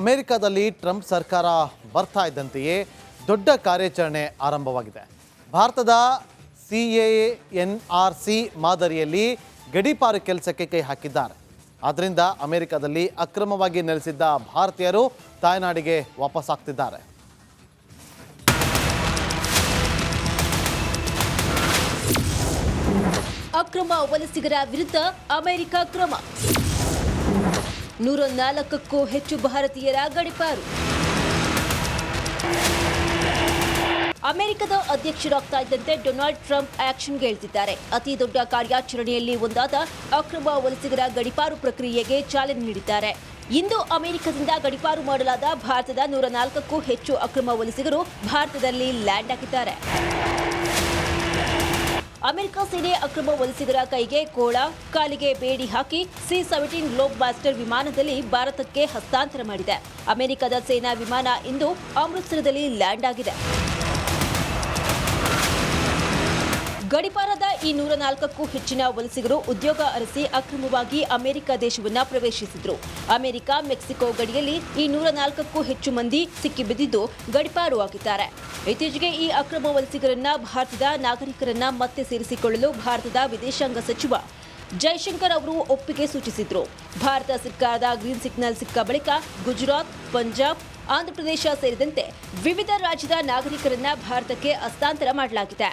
ಅಮೆರಿಕದಲ್ಲಿ ಟ್ರಂಪ್ ಸರ್ಕಾರ ಬರ್ತಾ ಇದ್ದಂತೆಯೇ ದೊಡ್ಡ ಕಾರ್ಯಾಚರಣೆ ಆರಂಭವಾಗಿದೆ. ಭಾರತದ CANRC ಮಾದರಿಯಲ್ಲಿ ಗಡೀಪಾರು ಕೆಲಸಕ್ಕೆ ಕೈ ಹಾಕಿದ್ದಾರೆ. ಆದ್ದರಿಂದ ಅಮೆರಿಕದಲ್ಲಿ ಅಕ್ರಮವಾಗಿ ನೆಲೆಸಿದ್ದ ಭಾರತೀಯರು ತಾಯ್ನಾಡಿಗೆ ವಾಪಸ್ ಆಗ್ತಿದ್ದಾರೆ. ಅಕ್ರಮ ವಲಸಿಗರ ವಿರುದ್ಧ ಅಮೆರಿಕ ಕ್ರಮ. 104ಕ್ಕೂ ಹೆಚ್ಚು ಭಾರತೀಯರ ಗಡೀಪಾರು. ಅಮೆರಿಕದ ಅಧ್ಯಕ್ಷರಾಗ್ತಾ ಇದ್ದಂತೆ ಡೊನಾಲ್ಡ್ ಟ್ರಂಪ್ ಆಕ್ಷನ್ಗೆ ಇಳಿದಿದ್ದಾರೆ. ಅತಿ ದೊಡ್ಡ ಕಾರ್ಯಾಚರಣೆಯಲ್ಲಿ ಒಂದಾದ ಅಕ್ರಮ ವಲಸಿಗರ ಗಡೀಪಾರು ಪ್ರಕ್ರಿಯೆಗೆ ಚಾಲನೆ ನೀಡಿದ್ದಾರೆ. ಇಂದು ಅಮೆರಿಕದಿಂದ ಗಡೀಪಾರು ಮಾಡಲಾದ ಭಾರತದ 104ಕ್ಕೂ ಹೆಚ್ಚು ಅಕ್ರಮ ವಲಸಿಗರು ಭಾರತದಲ್ಲಿ ಲ್ಯಾಂಡ್ ಆಗಿದ್ದಾರೆ. ಅಮೆರಿಕ ಸೇನೆ ಅಕ್ರಮ ವಲಸಿಗರ ಕೈಗೆ ಕೋಳ, ಕಾಲಿಗೆ ಬೇಡಿ ಹಾಕಿ C-17 ಗ್ಲೋಬ್ ಮಾಸ್ಟರ್ ವಿಮಾನದಲ್ಲಿ ಭಾರತಕ್ಕೆ ಹಸ್ತಾಂತರ ಮಾಡಿದೆ. ಅಮೆರಿಕದ ಸೇನಾ ವಿಮಾನ ಇಂದು ಅಮೃತಸರದಲ್ಲಿ ಲ್ಯಾಂಡ್ ಆಗಿದೆ. ಗಡೀಪಾರಾದ ಈ 104ಕ್ಕೂ ಹೆಚ್ಚಿನ ವಲಸಿಗರು ಉದ್ಯೋಗ ಅರಸಿ ಅಕ್ರಮವಾಗಿ ಅಮೆರಿಕ ದೇಶವನ್ನ ಪ್ರವೇಶಿಸಿದ್ರು. ಅಮೆರಿಕ ಮೆಕ್ಸಿಕೋ ಗಡಿಯಲ್ಲಿ ಈ 104ಕ್ಕೂ ಹೆಚ್ಚು ಮಂದಿ ಸಿಕ್ಕಿಬಿದ್ದಿದ್ದು ಗಡೀಪಾರು ಆಗಿದ್ದಾರೆ. ಇತ್ತೀಚೆಗೆ ಈ ಅಕ್ರಮ ವಲಸಿಗರನ್ನ ಭಾರತದ ನಾಗರಿಕರನ್ನ ಮತ್ತೆ ಸೇರಿಸಿಕೊಳ್ಳಲು ಭಾರತದ ವಿದೇಶಾಂಗ ಸಚಿವ ಜೈಶಂಕರ್ ಅವರು ಒಪ್ಪಿಗೆ ಸೂಚಿಸಿದ್ರು. ಭಾರತ ಸರ್ಕಾರದ ಗ್ರೀನ್ ಸಿಗ್ನಲ್ ಸಿಕ್ಕ ಬಳಿಕ ಗುಜರಾತ್, ಪಂಜಾಬ್, ಆಂಧ್ರಪ್ರದೇಶ ಸೇರಿದಂತೆ ವಿವಿಧ ರಾಜ್ಯದ ನಾಗರಿಕರನ್ನ ಭಾರತಕ್ಕೆ ಹಸ್ತಾಂತರ ಮಾಡಲಾಗಿದೆ.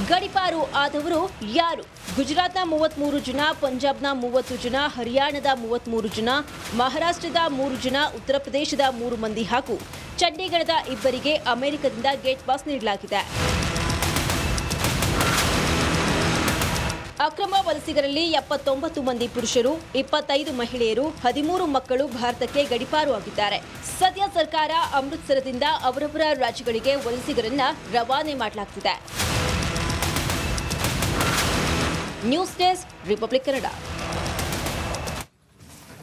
ಗಡೀಪಾರು ಆದವರು ಯಾರು? ಗುಜರಾತ್ನ 33 ಜನ, ಪಂಜಾಬ್ನ 30 ಜನ, ಹರಿಯಾಣದ 33 ಜನ, ಮಹಾರಾಷ್ಟ್ರದ 3 ಜನ, ಉತ್ತರ ಪ್ರದೇಶದ 3 ಮಂದಿ ಹಾಗೂ ಚಂಡೀಗಢದ 2 ಅಮೆರಿಕದಿಂದ ಗೇಟ್ ಪಾಸ್ ನೀಡಲಾಗಿದೆ. ಅಕ್ರಮ ವಲಸಿಗರಲ್ಲಿ 79 ಮಂದಿ ಪುರುಷರು, 25 ಮಹಿಳೆಯರು, 13 ಮಕ್ಕಳು ಭಾರತಕ್ಕೆ ಗಡೀಪಾರು ಆಗಿದ್ದಾರೆ. ಸದ್ಯ ಸರ್ಕಾರ ಅಮೃತಸರದಿಂದ ಅವರವರ ರಾಜ್ಯಗಳಿಗೆ ವಲಸಿಗರನ್ನ ರವಾನೆ ಮಾಡಲಾಗುತ್ತಿದೆ. News desk, republic Kannada.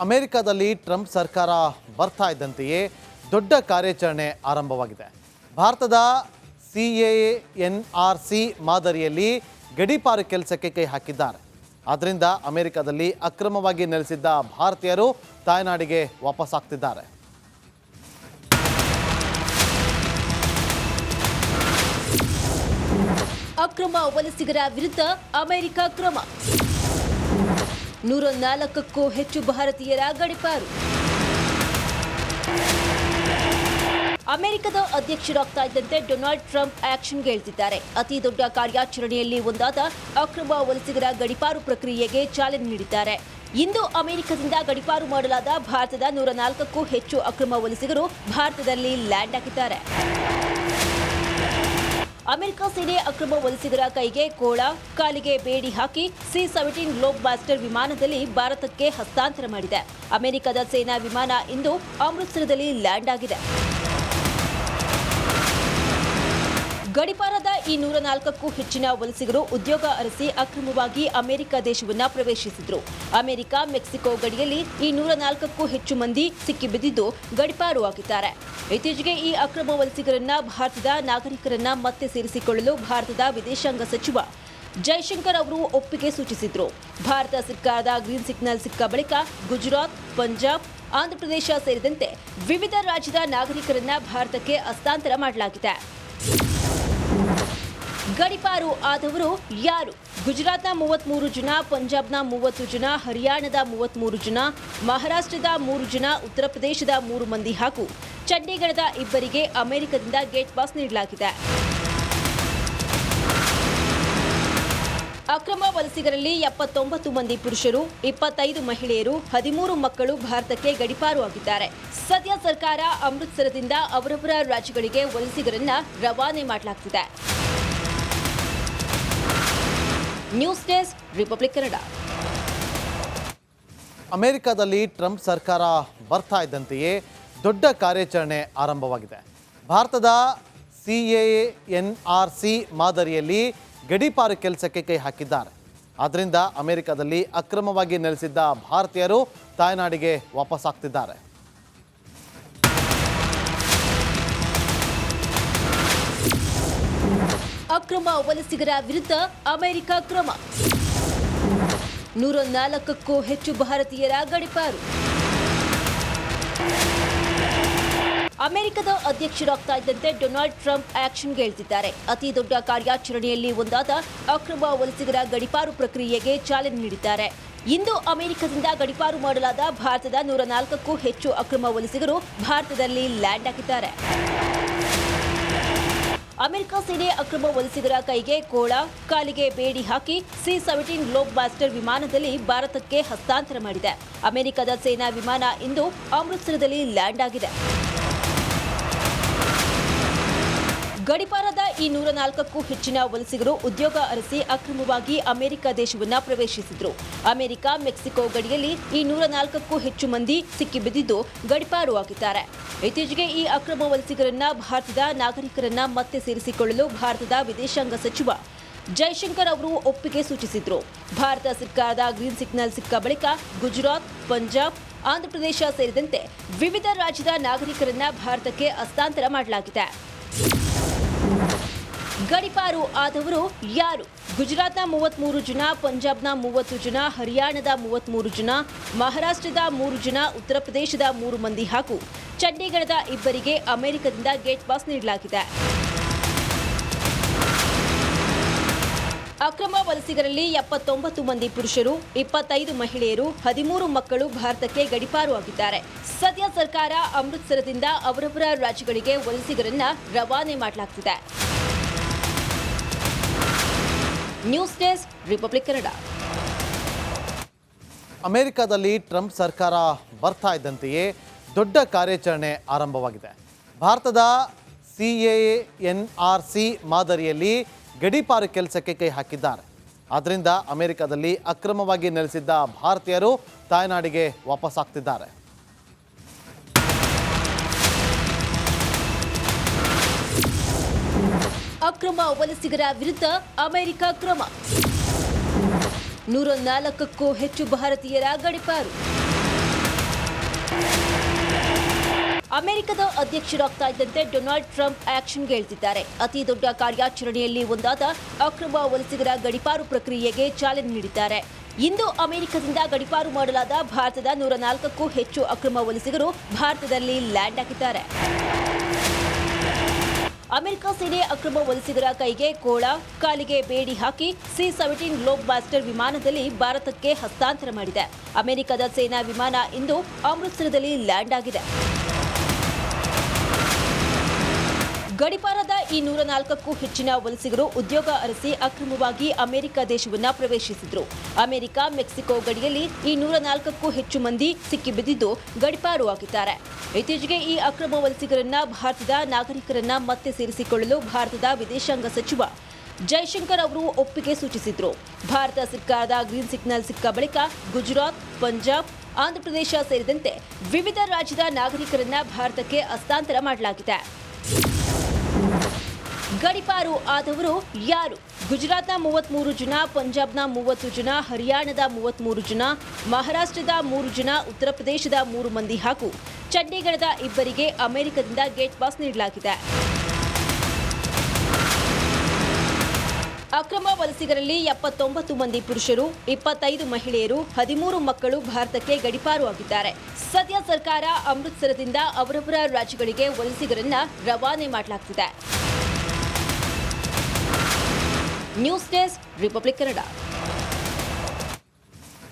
ಅಮೆರಿಕದಲ್ಲಿ ಟ್ರಂಪ್ ಸರ್ಕಾರ ಬರ್ತಾ ಇದ್ದಂತೆಯೇ ದೊಡ್ಡ ಕಾರ್ಯಾಚರಣೆ ಆರಂಭವಾಗಿದೆ. ಭಾರತದ CANRC ಮಾದರಿಯಲ್ಲಿ ಗಡೀಪಾರು ಕೆಲಸಕ್ಕೆ ಕೈ ಹಾಕಿದ್ದಾರೆ. ಆದ್ದರಿಂದ ಅಮೆರಿಕದಲ್ಲಿ ಅಕ್ರಮವಾಗಿ ನೆಲೆಸಿದ್ದ ಭಾರತೀಯರು ತಾಯ್ನಾಡಿಗೆ ವಾಪಸ್ ಆಗ್ತಿದ್ದಾರೆ. ಅಕ್ರಮ ವಲಸಿಗರ ವಿರುದ್ಧ ಅಮೆರಿಕ ಕ್ರಮ. 104ಕ್ಕೂ ಹೆಚ್ಚು ಭಾರತೀಯರ ಗಡೀಪಾರು. ಅಮೆರಿಕದ ಅಧ್ಯಕ್ಷರಾಗ್ತಾ ಇದ್ದಂತೆ ಡೊನಾಲ್ಡ್ ಟ್ರಂಪ್ ಆಕ್ಷನ್ಗೆ ಇಳಿದಿದ್ದಾರೆ. ಅತಿ ದೊಡ್ಡ ಕಾರ್ಯಾಚರಣೆಯಲ್ಲಿ ಒಂದಾದ ಅಕ್ರಮ ವಲಸಿಗರ ಗಡೀಪಾರು ಪ್ರಕ್ರಿಯೆಗೆ ಚಾಲನೆ ನೀಡಿದ್ದಾರೆ. ಇಂದು ಅಮೆರಿಕದಿಂದ ಗಡೀಪಾರು ಮಾಡಲಾದ ಭಾರತದ 104ಕ್ಕೂ ಹೆಚ್ಚು ಅಕ್ರಮ ವಲಸಿಗರು ಭಾರತದಲ್ಲಿ ಲ್ಯಾಂಡ್ ಆಗಿದ್ದಾರೆ. ಅಮೆರಿಕ ಸೇನೆ ಅಕ್ರಮ ವಲಸಿಗರ ಕೈಗೆ ಕೋಳ, ಕಾಲಿಗೆ ಬೇಡಿ ಹಾಕಿ C-17 ಗ್ಲೋಬ್ ಮಾಸ್ಟರ್ ವಿಮಾನದಲ್ಲಿ ಭಾರತಕ್ಕೆ ಹಸ್ತಾಂತರ ಮಾಡಿದೆ. ಅಮೆರಿಕದ ಸೇನಾ ವಿಮಾನ ಇಂದು ಅಮೃತಸರದಲ್ಲಿ ಲ್ಯಾಂಡ್ ಆಗಿದೆ. ಗಡೀಪಾರಾದ ಈ 104ಕ್ಕೂ ಹೆಚ್ಚಿನ ವಲಸಿಗರು ಉದ್ಯೋಗ ಅರಸಿ ಅಕ್ರಮವಾಗಿ ಅಮೆರಿಕ ದೇಶವನ್ನ ಪ್ರವೇಶಿಸಿದ್ರು. ಅಮೆರಿಕ ಮೆಕ್ಸಿಕೋ ಗಡಿಯಲ್ಲಿ ಈ 104ಕ್ಕೂ ಹೆಚ್ಚು ಮಂದಿ ಸಿಕ್ಕಿಬಿದ್ದಿದ್ದು ಗಡೀಪಾರು ಆಗಿದ್ದಾರೆ. ಇತ್ತೀಚೆಗೆ ಈ ಅಕ್ರಮ ವಲಸಿಗರನ್ನ ಭಾರತದ ನಾಗರಿಕರನ್ನ ಮತ್ತೆ ಸೇರಿಸಿಕೊಳ್ಳಲು ಭಾರತದ ವಿದೇಶಾಂಗ ಸಚಿವ ಜೈಶಂಕರ್ ಅವರು ಒಪ್ಪಿಗೆ ಸೂಚಿಸಿದ್ರು. ಭಾರತ ಸರ್ಕಾರದ ಗ್ರೀನ್ ಸಿಗ್ನಲ್ ಸಿಕ್ಕ ಬಳಿಕ ಗುಜರಾತ್, ಪಂಜಾಬ್, ಆಂಧ್ರಪ್ರದೇಶ ಸೇರಿದಂತೆ ವಿವಿಧ ರಾಜ್ಯದ ನಾಗರಿಕರನ್ನ ಭಾರತಕ್ಕೆ ಹಸ್ತಾಂತರ ಮಾಡಲಾಗಿದೆ. ಗಡೀಪಾರು ಆದವರು ಯಾರು? ಗುಜರಾತ್ನ 33 ಜನ, ಪಂಜಾಬ್ನ 30 ಜನ, ಹರಿಯಾಣದ 33 ಜನ, ಮಹಾರಾಷ್ಟ್ರದ 3 ಜನ, ಉತ್ತರ ಪ್ರದೇಶದ 3 ಮಂದಿ ಹಾಗೂ ಚಂಡೀಗಢದ 2 ಅಮೆರಿಕದಿಂದ ಗೇಟ್ ಪಾಸ್ ನೀಡಲಾಗಿದೆ. ಅಕ್ರಮ ವಲಸಿಗರಲ್ಲಿ 79 ಮಂದಿ ಪುರುಷರು, 25 ಮಹಿಳೆಯರು, 13 ಮಕ್ಕಳು ಭಾರತಕ್ಕೆ ಗಡೀಪಾರು ಆಗಿದ್ದಾರೆ. ಸದ್ಯ ಸರ್ಕಾರ ಅಮೃತಸರದಿಂದ ಅವರವರ ರಾಜ್ಯಗಳಿಗೆ ವಲಸಿಗರನ್ನ ರವಾನೆ ಮಾಡಲಾಗುತ್ತಿದೆ. News desk, republic Kannada. ಅಮೆರಿಕದಲ್ಲಿ ಟ್ರಂಪ್ ಸರ್ಕಾರ ಬರ್ತಾ ಇದ್ದಂತೆಯೇ ದೊಡ್ಡ ಕಾರ್ಯಾಚರಣೆ ಆರಂಭವಾಗಿದೆ. ಭಾರತದ CANRC ಮಾದರಿಯಲ್ಲಿ ಗಡೀಪಾರು ಕೆಲಸಕ್ಕೆ ಕೈ ಹಾಕಿದ್ದಾರೆ. ಆದ್ದರಿಂದ ಅಮೆರಿಕದಲ್ಲಿ ಅಕ್ರಮವಾಗಿ ನೆಲೆಸಿದ್ದ ಭಾರತೀಯರು ತಾಯ್ನಾಡಿಗೆ ವಾಪಸ್ ಆಗ್ತಿದ್ದಾರೆ. ಅಕ್ರಮ ವಲಸಿಗರ ವಿರುದ್ಧ ಅಮೆರಿಕ ಕ್ರಮ. 104ಕ್ಕೂ ಹೆಚ್ಚು ಭಾರತೀಯರ ಗಡೀಪಾರು. ಅಮೆರಿಕದ ಅಧ್ಯಕ್ಷರಾಗ್ತಾ ಇದ್ದಂತೆ ಡೊನಾಲ್ಡ್ ಟ್ರಂಪ್ ಆಕ್ಷನ್ಗೆ ಇಳಿದಿದ್ದಾರೆ. ಅತಿ ದೊಡ್ಡ ಕಾರ್ಯಾಚರಣೆಯಲ್ಲಿ ಒಂದಾದ ಅಕ್ರಮ ವಲಸಿಗರ ಗಡೀಪಾರು ಪ್ರಕ್ರಿಯೆಗೆ ಚಾಲನೆ ನೀಡಿದ್ದಾರೆ. ಇಂದು ಅಮೆರಿಕದಿಂದ ಗಡೀಪಾರು ಮಾಡಲಾದ ಭಾರತದ 104ಕ್ಕೂ ಹೆಚ್ಚು ಅಕ್ರಮ ವಲಸಿಗರು ಭಾರತದಲ್ಲಿ ಲ್ಯಾಂಡ್ ಆಗಿದ್ದಾರೆ. ಅಮೆರಿಕ ಸೇನೆ ಅಕ್ರಮ ವಲಸಿಗರ ಕೈಗೆ ಕೋಳ, ಕಾಲಿಗೆ ಬೇಡಿ ಹಾಕಿ C-17 ಗ್ಲೋಬ್ ಮಾಸ್ಟರ್ ವಿಮಾನದಲ್ಲಿ ಭಾರತಕ್ಕೆ ಹಸ್ತಾಂತರ ಮಾಡಿದೆ. ಅಮೆರಿಕದ ಸೇನಾ ವಿಮಾನ ಇಂದು ಅಮೃತಸರದಲ್ಲಿ ಲ್ಯಾಂಡ್ ಆಗಿದೆ. ಗಡೀಪಾರಾದ ಈ 104ಕ್ಕೂ ಹೆಚ್ಚಿನ ವಲಸಿಗರು ಉದ್ಯೋಗ ಅರಸಿ ಅಕ್ರಮವಾಗಿ ಅಮೆರಿಕ ದೇಶವನ್ನ ಪ್ರವೇಶಿಸಿದ್ರು. ಅಮೆರಿಕ ಮೆಕ್ಸಿಕೋ ಗಡಿಯಲ್ಲಿ ಈ 104ಕ್ಕೂ ಹೆಚ್ಚು ಮಂದಿ ಸಿಕ್ಕಿಬಿದ್ದಿದ್ದು ಗಡೀಪಾರು ಆಗಿದ್ದಾರೆ. ಇತ್ತೀಚೆಗೆ ಈ ಅಕ್ರಮ ವಲಸಿಗರನ್ನ ಭಾರತದ ನಾಗರಿಕರನ್ನ ಮತ್ತೆ ಸೇರಿಸಿಕೊಳ್ಳಲು ಭಾರತದ ವಿದೇಶಾಂಗ ಸಚಿವ ಜೈಶಂಕರ್ ಅವರು ಒಪ್ಪಿಗೆ ಸೂಚಿಸಿದ್ರು. ಭಾರತ ಸರ್ಕಾರದ ಗ್ರೀನ್ ಸಿಗ್ನಲ್ ಸಿಕ್ಕ ಬಳಿಕ ಗುಜರಾತ್, ಪಂಜಾಬ್, ಆಂಧ್ರಪ್ರದೇಶ ಸೇರಿದಂತೆ ವಿವಿಧ ರಾಜ್ಯದ ನಾಗರಿಕರನ್ನ ಭಾರತಕ್ಕೆ ಹಸ್ತಾಂತರ ಮಾಡಲಾಗಿದೆ. ಗಡೀಪಾರು ಆದವರು ಯಾರು? ಗುಜರಾತ್ನ 33 ಜನ, ಪಂಜಾಬ್ನ 30 ಜನ, ಹರಿಯಾಣದ 33 ಜನ, ಮಹಾರಾಷ್ಟ್ರದ 3 ಜನ, ಉತ್ತರ ಪ್ರದೇಶದ 3 ಮಂದಿ ಹಾಗೂ ಚಂಡೀಗಢದ 2 ಅಮೆರಿಕದಿಂದ ಗೇಟ್ ಪಾಸ್ ನೀಡಲಾಗಿದೆ. ಅಕ್ರಮ ವಲಸಿಗರಲ್ಲಿ 79 ಮಂದಿ ಪುರುಷರು, 25 ಮಹಿಳೆಯರು, 13 ಮಕ್ಕಳು ಭಾರತಕ್ಕೆ ಗಡೀಪಾರು ಆಗಿದ್ದಾರೆ. ಸದ್ಯ ಸರ್ಕಾರ ಅಮೃತಸರದಿಂದ ಅವರವರ ರಾಜ್ಯಗಳಿಗೆ ವಲಸಿಗರನ್ನ ರವಾನೆ ಮಾಡಲಾಗುತ್ತಿದೆ. News desk, republic Kannada. ಅಮೆರಿಕದಲ್ಲಿ ಟ್ರಂಪ್ ಸರ್ಕಾರ ಬರ್ತಾ ಇದ್ದಂತೆಯೇ ದೊಡ್ಡ ಕಾರ್ಯಾಚರಣೆ ಆರಂಭವಾಗಿದೆ. ಭಾರತದ CANRC ಮಾದರಿಯಲ್ಲಿ ಗಡೀಪಾರು ಕೆಲಸಕ್ಕೆ ಕೈ ಹಾಕಿದ್ದಾರೆ. ಆದ್ದರಿಂದ ಅಮೆರಿಕದಲ್ಲಿ ಅಕ್ರಮವಾಗಿ ನೆಲೆಸಿದ್ದ ಭಾರತೀಯರು ತಾಯ್ನಾಡಿಗೆ ವಾಪಸ್ಸಾಗ್ತಿದ್ದಾರೆ. ಅಕ್ರಮ ವಲಸಿಗರ ವಿರುದ್ಧ ಅಮೆರಿಕ ಕ್ರಮ. 104ಕ್ಕೂ ಹೆಚ್ಚು ಭಾರತೀಯರ ಗಡೀಪಾರು. ಅಮೆರಿಕದ ಅಧ್ಯಕ್ಷರಾಗ್ತಾ ಇದ್ದಂತೆ ಡೊನಾಲ್ಡ್ ಟ್ರಂಪ್ ಆಕ್ಷನ್ಗೆ ಇಳಿದಿದ್ದಾರೆ. ಅತಿ ದೊಡ್ಡ ಕಾರ್ಯಾಚರಣೆಯಲ್ಲಿ ಒಂದಾದ ಅಕ್ರಮ ವಲಸಿಗರ ಗಡೀಪಾರು ಪ್ರಕ್ರಿಯೆಗೆ ಚಾಲನೆ ನೀಡಿದ್ದಾರೆ. ಇಂದು ಅಮೆರಿಕದಿಂದ ಗಡೀಪಾರು ಮಾಡಲಾದ ಭಾರತದ 104ಕ್ಕೂ ಹೆಚ್ಚು ಅಕ್ರಮ ವಲಸಿಗರು ಭಾರತದಲ್ಲಿ ಲ್ಯಾಂಡ್ ಆಗಿದ್ದಾರೆ. ಅಮೆರಿಕ ಸೇನೆ ಅಕ್ರಮ ವಲಸಿಗರ ಕೈಗೆ ಕೋಳ, ಕಾಲಿಗೆ ಬೇಡಿ ಹಾಕಿ C-17 ಗ್ಲೋಬ್ ಮಾಸ್ಟರ್ ವಿಮಾನದಲ್ಲಿ ಭಾರತಕ್ಕೆ ಹಸ್ತಾಂತರ ಮಾಡಿದೆ. ಅಮೆರಿಕದ ಸೇನಾ ವಿಮಾನ ಇಂದು ಅಮೃತಸರದಲ್ಲಿ ಲ್ಯಾಂಡ್ ಆಗಿದೆ. ಗಡೀಪಾರಾದ ಈ 104ಕ್ಕೂ ಹೆಚ್ಚಿನ ವಲಸಿಗರು ಉದ್ಯೋಗ ಅರಸಿ ಅಕ್ರಮವಾಗಿ ಅಮೆರಿಕ ದೇಶವನ್ನ ಪ್ರವೇಶಿಸಿದ್ರು. ಅಮೆರಿಕ ಮೆಕ್ಸಿಕೋ ಗಡಿಯಲ್ಲಿ ಈ 104ಕ್ಕೂ ಹೆಚ್ಚು ಮಂದಿ ಸಿಕ್ಕಿಬಿದ್ದಿದ್ದು ಗಡೀಪಾರು ಆಗಿದ್ದಾರೆ. ಇತ್ತೀಚೆಗೆ ಈ ಅಕ್ರಮ ವಲಸಿಗರನ್ನ ಭಾರತದ ನಾಗರಿಕರನ್ನ ಮತ್ತೆ ಸೇರಿಸಿಕೊಳ್ಳಲು ಭಾರತದ ವಿದೇಶಾಂಗ ಸಚಿವ ಜೈಶಂಕರ್ ಅವರು ಒಪ್ಪಿಗೆ ಸೂಚಿಸಿದ್ರು. ಭಾರತ ಸರ್ಕಾರದ ಗ್ರೀನ್ ಸಿಗ್ನಲ್ ಸಿಕ್ಕ ಬಳಿಕ ಗುಜರಾತ್, ಪಂಜಾಬ್, ಆಂಧ್ರಪ್ರದೇಶ ಸೇರಿದಂತೆ ವಿವಿಧ ರಾಜ್ಯದ ನಾಗರಿಕರನ್ನ ಭಾರತಕ್ಕೆ ಹಸ್ತಾಂತರ ಮಾಡಲಾಗಿದೆ. ಗಡೀಪಾರು ಆದವರು ಯಾರು? ಗುಜರಾತ್ನ 33 ಜನ, ಪಂಜಾಬ್ನ 30 ಜನ, ಹರಿಯಾಣದ 33 ಜನ, ಮಹಾರಾಷ್ಟ್ರದ 3 ಜನ, ಉತ್ತರ ಪ್ರದೇಶದ 3 ಮಂದಿ ಹಾಗೂ ಚಂಡೀಗಢದ 2 ಅಮೆರಿಕದಿಂದ ಗೇಟ್ ಪಾಸ್ ನೀಡಲಾಗಿದೆ. ಅಕ್ರಮ ವಲಸಿಗರಲ್ಲಿ 79 ಮಂದಿ ಪುರುಷರು, 25 ಮಹಿಳೆಯರು, 13 ಮಕ್ಕಳು ಭಾರತಕ್ಕೆ ಗಡೀಪಾರು ಆಗಿದ್ದಾರೆ. ಸದ್ಯ ಸರ್ಕಾರ ಅಮೃತಸರದಿಂದ ಅವರವರ ರಾಜ್ಯಗಳಿಗೆ ವಲಸಿಗರನ್ನ ರವಾನೆ ಮಾಡಲಾಗುತ್ತಿದೆ. News desk, republic Kannada.